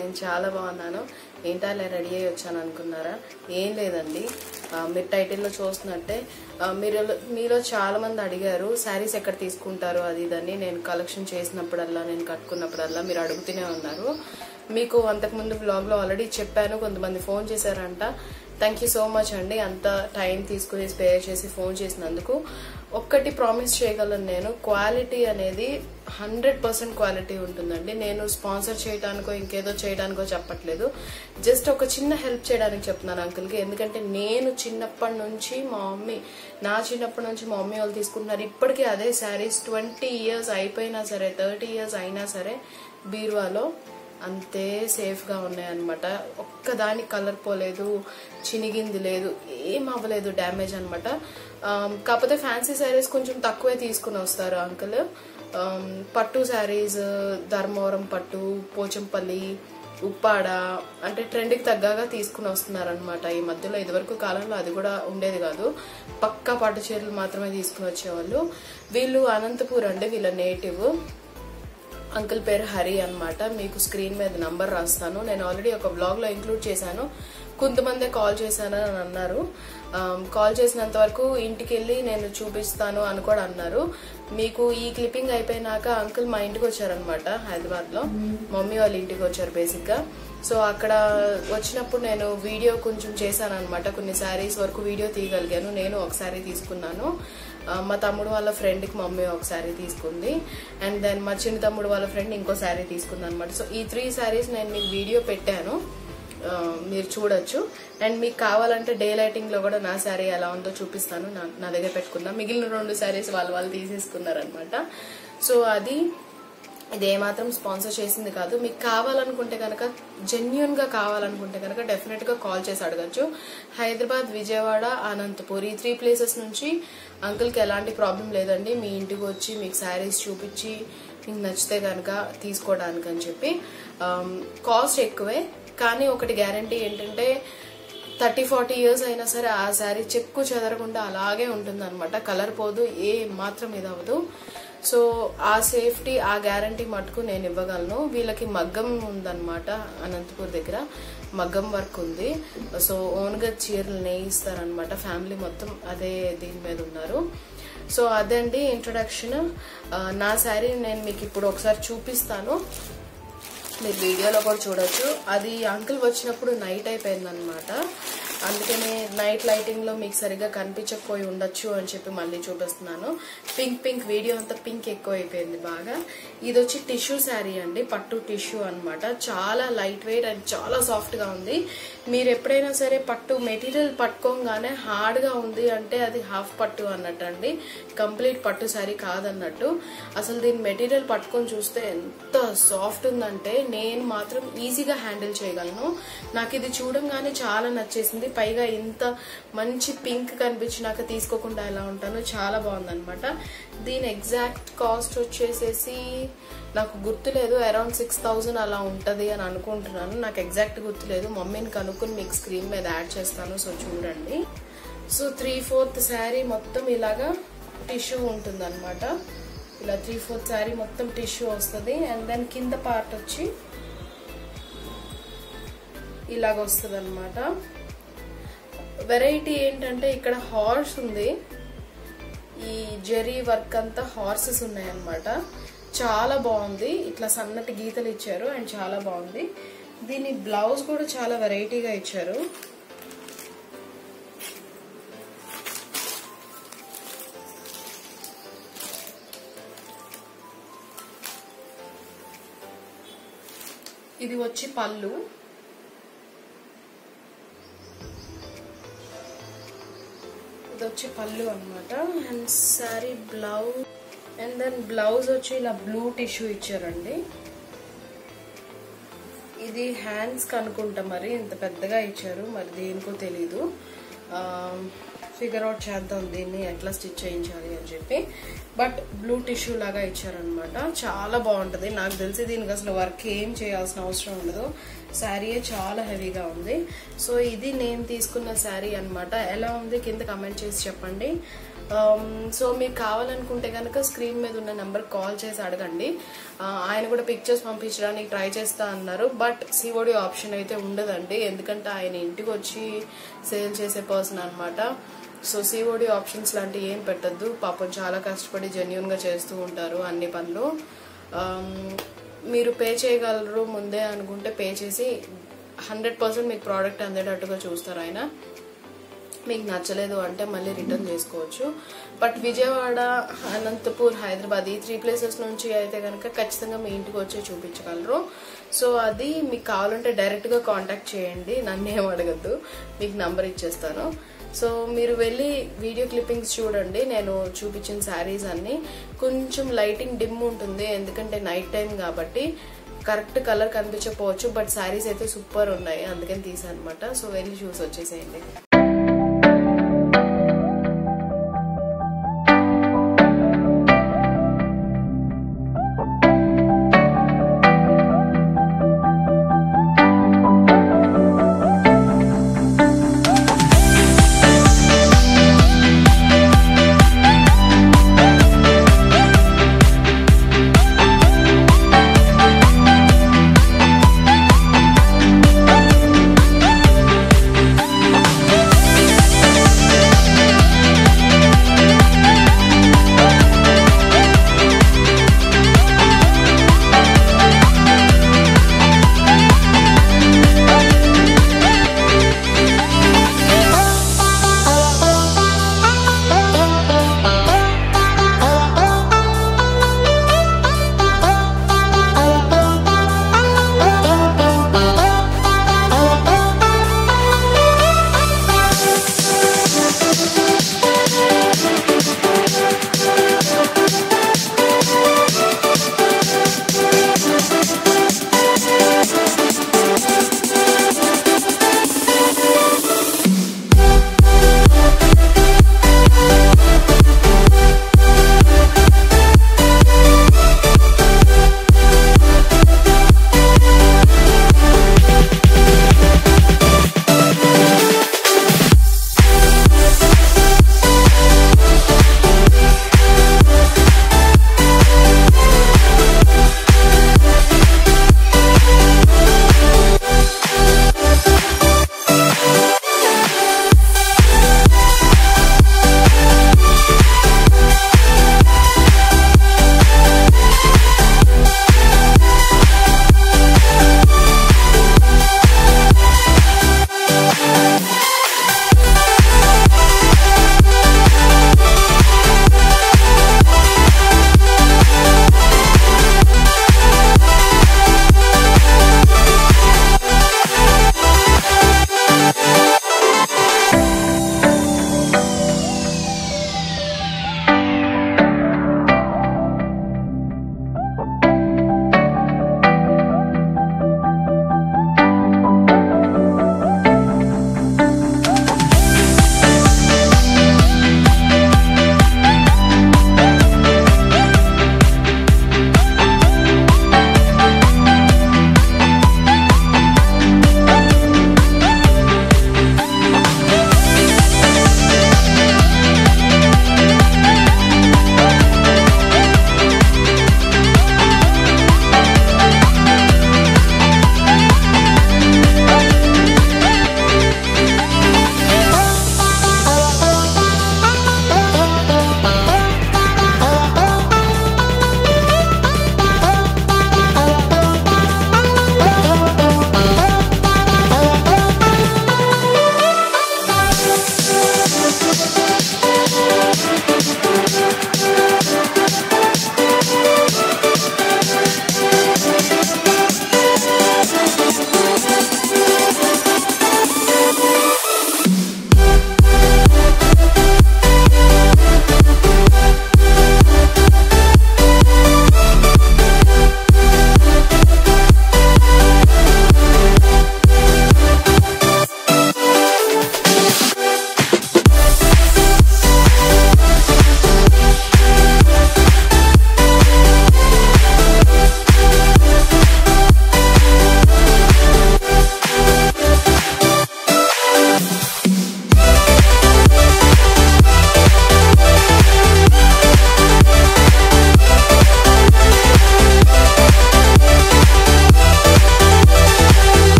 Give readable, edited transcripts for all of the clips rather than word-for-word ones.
నేను చాలా బాగున్నాను. ఏంటా ఇలా రెడీ అయ్యి వచ్చాను అనుకున్నారా? ఏం లేదండి, మీరు టైటిల్లో చూస్తున్నట్టే మీలో చాలా మంది అడిగారు శారీస్ ఎక్కడ తీసుకుంటారు అది ఇదని. నేను కలెక్షన్ చేసినప్పుడల్లా, నేను కట్టుకున్నప్పుడల్లా మీరు అడుగుతూనే ఉన్నారు. మీకు అంతకుముందు బ్లాగ్లో ఆల్రెడీ చెప్పాను, కొంతమంది ఫోన్ చేశారంట. థ్యాంక్ యూ సో మచ్ అండి, అంత టైం తీసుకుని స్పేర్ చేసి ఫోన్ చేసినందుకు. ఒక్కటి ప్రామిస్ చేయగలను, నేను క్వాలిటీ అనేది 100% క్వాలిటీ ఉంటుందండి. నేను స్పాన్సర్ చేయడానికో ఇంకేదో చేయడానికో చెప్పట్లేదు, జస్ట్ ఒక చిన్న హెల్ప్ చేయడానికి చెప్తున్నాను అంకుల్కి. ఎందుకంటే నేను చిన్నప్పటి నుంచి నా చిన్నప్పటి నుంచి మా మమ్మీ వాళ్ళు తీసుకుంటున్నారు. ఇప్పటికీ అదే శారీస్ 20 years అయిపోయినా సరే, 30 years అయినా సరే బీరువాలో అంతే సేఫ్గా ఉన్నాయన్నమాట. ఒక్కదానికి కలర్ పోలేదు, చినిగింది లేదు, ఏం అవ్వలేదు, డ్యామేజ్ అనమాట. కాకపోతే ఫ్యాన్సీ శారీస్ కొంచెం తక్కువే తీసుకుని వస్తారు అంకుల్. పట్టు శారీస్, ధర్మవరం పట్టు, పోచంపల్లి, ఉప్పాడ అంటే ట్రెండ్కి తగ్గగా తీసుకుని వస్తున్నారు అనమాట ఈ మధ్యలో. ఇదివరకు కాలంలో అది కూడా ఉండేది కాదు, పక్కా పట్టు చీరలు మాత్రమే తీసుకుని వచ్చేవాళ్ళు. వీళ్ళు అనంతపూర్ అండి, వీళ్ళ నేటివ్. అంకుల్ పేరు హరి అనమాట. మీకు స్క్రీన్ మీద నంబర్ రాస్తాను, నేను ఆల్రెడీ ఒక బ్లాగ్ లో ఇంక్లూడ్ చేశాను. కొంతమంది కాల్ చేశాను అని అన్నారు. కాల్ చేసినంత వరకు ఇంటికి వెళ్ళి నేను చూపిస్తాను అని కూడా అన్నారు. మీకు ఈ క్లిప్పింగ్ అయిపోయినాక అంకుల్ మా ఇంటికి వచ్చారనమాట, హైదరాబాద్ లో. మమ్మీ వాళ్ళ ఇంటికి వచ్చారు బేసిక్ గా. సో అక్కడ వచ్చినప్పుడు నేను వీడియో కొంచెం చేశాను అనమాట. కొన్ని శారీస్ వరకు వీడియో తీయగలిగాను. నేను ఒక శారీ తీసుకున్నాను, మా తమ్ముడు వాళ్ళ ఫ్రెండ్కి మమ్మీ ఒక శారీ తీసుకుంది, అండ్ దెన్ మా చిన్న తమ్ముడు వాళ్ళ ఫ్రెండ్ ఇంకో శారీ తీసుకుంది అనమాట. సో ఈ 3 శారీస్ నేను మీకు వీడియో పెట్టాను, మీరు చూడొచ్చు. అండ్ మీకు కావాలంటే డే లైటింగ్ లో కూడా నా శారీ ఎలా ఉందో చూపిస్తాను. నా దగ్గర పెట్టుకున్నా, మిగిలిన 2 శారీస్ వాళ్ళు తీసేసుకున్నారనమాట. సో ఇది ఏమాత్రం స్పాన్సర్ చేసింది కాదు. మీకు కావాలనుకుంటే కనుక, జెన్యున్ గా కావాలనుకుంటే కనుక డెఫినెట్ గా కాల్ చేసి అడగచ్చు. హైదరాబాద్, విజయవాడ, అనంతపూర్ ఈ 3 ప్లేసెస్ నుంచి అంకుల్కి ఎలాంటి ప్రాబ్లం లేదండి. మీ ఇంటికి వచ్చి మీకు శారీస్ చూపించి మీకు నచ్చితే కనుక తీసుకోవడానికి అని చెప్పి. కాస్ట్ ఎక్కువే, కానీ ఒకటి గ్యారంటీ ఏంటంటే 30-40 years అయినా సరే ఆ శారీ చెక్కు చెదరకుండా అలాగే ఉంటుంది అనమాట. కలర్ పోదు, ఏ మాత్రం ఇది అవ్వదు. సో ఆ సేఫ్టీ, ఆ గ్యారంటీ మటుకు నేను ఇవ్వగలను. వీళ్ళకి మగ్గం ఉందన్నమాట, అనంతపూర్ దగ్గర మగ్గం వర్క్ ఉంది. సో ఓన్గా చీరలు నేయిస్తారనమాట, ఫ్యామిలీ మొత్తం అదే దీని మీద ఉన్నారు. సో అదండి ఇంట్రొడక్షన్. నా శారీ నేను మీకు ఇప్పుడు ఒకసారి చూపిస్తాను, మీరు వీడియోలో కూడా చూడొచ్చు. అది అంకుల్ వచ్చినప్పుడు నైట్ అయిపోయింది అనమాట, అందుకనే నైట్ లైటింగ్ లో మీకు సరిగా కనిపించకపోయి ఉండొచ్చు అని చెప్పి మళ్ళీ చూపిస్తున్నాను. పింక్ వీడియో అంతా పింక్ ఎక్కువ అయిపోయింది బాగా. ఇది వచ్చి టిష్యూ శారీ అండి, పట్టు టిష్యూ అనమాట. చాలా లైట్ వెయిట్ అండ్ చాలా సాఫ్ట్ గా ఉంది. మీరు ఎప్పుడైనా సరే పట్టు మెటీరియల్ పట్టుకోగానే హార్డ్ గా ఉంది అంటే అది హాఫ్ పట్టు అన్నట్టు అండి, కంప్లీట్ పట్టు శారీ కాదన్నట్టు. అసలు దీని మెటీరియల్ పట్టుకొని చూస్తే ఎంత సాఫ్ట్ ఉందంటే నేను మాత్రం ఈజీగా హ్యాండిల్ చేయగలను. నాకు ఇది చూడంగానే చాలా నచ్చేసింది. పైగా ఇంత మంచి పింక్ కనిపించినాక తీసుకోకుండా ఎలా ఉంటాను, చాలా బాగుందన్నమాట. దీని ఎగ్జాక్ట్ కాస్ట్ వచ్చేసేసి నాకు గుర్తులేదు, అరౌండ్ 6000 అలా ఉంటది అని అనుకుంటున్నాను. నాకు ఎగ్జాక్ట్ గుర్తులేదు, మమ్మీని కనుక్కుని మీకు స్క్రీన్ మీద యాడ్ చేస్తాను. సో చూడండి. సో 3/4 శారీ మొత్తం ఇలాగా టిష్యూ ఉంటుంది అనమాట. ఇలా 3/4 శారీ మొత్తం టిష్యూ వస్తుంది. అండ్ దెన్ కింద పార్ట్ వచ్చి ఇలాగ వస్తుంది అనమాట. వెరైటీ ఏంటంటే ఇక్కడ హార్స్ ఉంది, ఈ జెరీ వర్క్ అంతా హార్సెస్ ఉన్నాయన్నమాట. చాలా బాగుంది, ఇట్లా సన్నటి గీతలు ఇచ్చారు అండ్ చాలా బాగుంది. దీని బ్లౌజ్ కూడా చాలా వెరైటీగా ఇచ్చారు. ఇది వచ్చి పళ్ళు, ఇది వచ్చి పళ్ళు అనమాట. And sari blouse, and then blouse వచ్చి ఇలా బ్లూ టిష్యూ ఇచ్చారండి. ఇది హ్యాండ్స్ కనుకుంటా, మరి ఇంత పెద్దగా ఇచ్చారు, మరి దేనికో తెలీదు. ఫిగర్ అవుట్ చేద్దాం దీన్ని ఎట్లా స్టిచ్ చేయించాలి అని చెప్పి. బట్ బ్లూ టిష్యూ లాగా ఇచ్చారనమాట. చాలా బాగుంటది, నాకు తెలిసి దీనికి అసలు వర్క్ ఏం చేయాల్సిన అవసరం ఉండదు. శారీయే చాలా హెవీగా ఉంది. సో ఇది నేను తీసుకున్న శారీ అనమాట. ఎలా ఉంది కింద కమెంట్ చేసి చెప్పండి. సో మీకు కావాలనుకుంటే కనుక స్క్రీన్ మీద ఉన్న నెంబర్ కాల్ చేసి అడగండి. ఆయన కూడా పిక్చర్స్ పంపించడానికి ట్రై చేస్తా అన్నారు. బట్ సిఓడి ఆప్షన్ అయితే ఉండదండి, ఎందుకంటే ఆయన ఇంటికి వచ్చి సేల్ చేసే పర్సన్ అనమాట. సో సిఓడి ఆప్షన్స్ లాంటివి ఏం పెట్టద్దు. పాపం చాలా కష్టపడి జెన్యూన్ గా చేస్తూ ఉంటారు అన్ని పనులు. మీరు పే చేయగలరు ముందే అనుకుంటే పే చేసి 100% మీకు ప్రోడక్ట్ అందేటట్టుగా చూస్తారు ఆయన. మీకు నచ్చలేదు అంటే మళ్ళీ రిటర్న్ చేసుకోవచ్చు. బట్ విజయవాడ, అనంతపూర్, హైదరాబాద్ ఈ 3 ప్లేసెస్ నుంచి అయితే కనుక ఖచ్చితంగా మీ ఇంటికి వచ్చి చూపించగలరు. సో అది మీకు కావాలంటే డైరెక్ట్ గా కాంటాక్ట్ చేయండి, నన్ను ఏం అడగద్దు, మీకు నంబర్ ఇచ్చేస్తాను. సో మీరు వెళ్ళి వీడియో క్లిప్పింగ్స్ చూడండి. నేను చూపించిన శారీస్ అన్ని కొంచెం లైటింగ్ డిమ్ ఉంటుంది, ఎందుకంటే నైట్ టైం కాబట్టి కరెక్ట్ కలర్ కనిపించకపోవచ్చు. బట్ శారీస్ అయితే సూపర్ ఉన్నాయి, అందుకని తీసాను అనమాట. సో వెళ్ళి చూసి వచ్చేసేయండి.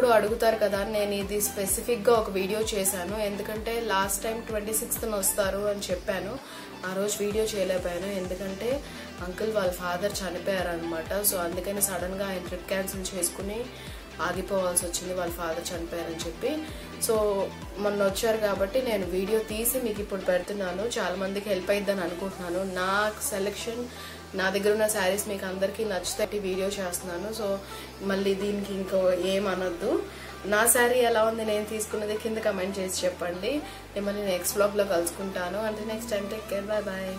ఎప్పుడు అడుగుతారు కదా నేను ఇది స్పెసిఫిక్ గా ఒక వీడియో చేశాను. ఎందుకంటే లాస్ట్ టైం 26th వస్తారు అని చెప్పాను. ఆ రోజు వీడియో చేయలేకపోయాను ఎందుకంటే అంకుల్ వాళ్ళ ఫాదర్ చనిపోయారు అనమాట. సో అందుకని సడన్ గా ఆయన ట్రిప్ క్యాన్సిల్ చేసుకుని ఆగిపోవాల్సి వచ్చింది, వాళ్ళ ఫాదర్ చనిపోయారని చెప్పి. సో మొన్న వచ్చారు కాబట్టి నేను వీడియో తీసి మీకు ఇప్పుడు పెడుతున్నాను. చాలా మందికి హెల్ప్ అయిద్దని అనుకుంటున్నాను. నా సెలెక్షన్, నా దగ్గర ఉన్న శారీస్ మీకు అందరికీ నచ్చితే వీడియో చేస్తున్నాను. సో మళ్ళీ దీనికి ఇంకో ఏమనొద్దు. నా శారీ ఎలా ఉంది నేను తీసుకున్నది కింద కమెంట్ చేసి చెప్పండి. మిమ్మల్ని నెక్స్ట్ వ్లాగ్ లో కలుసుకుంటాను. అంటే next time take care, bye bye.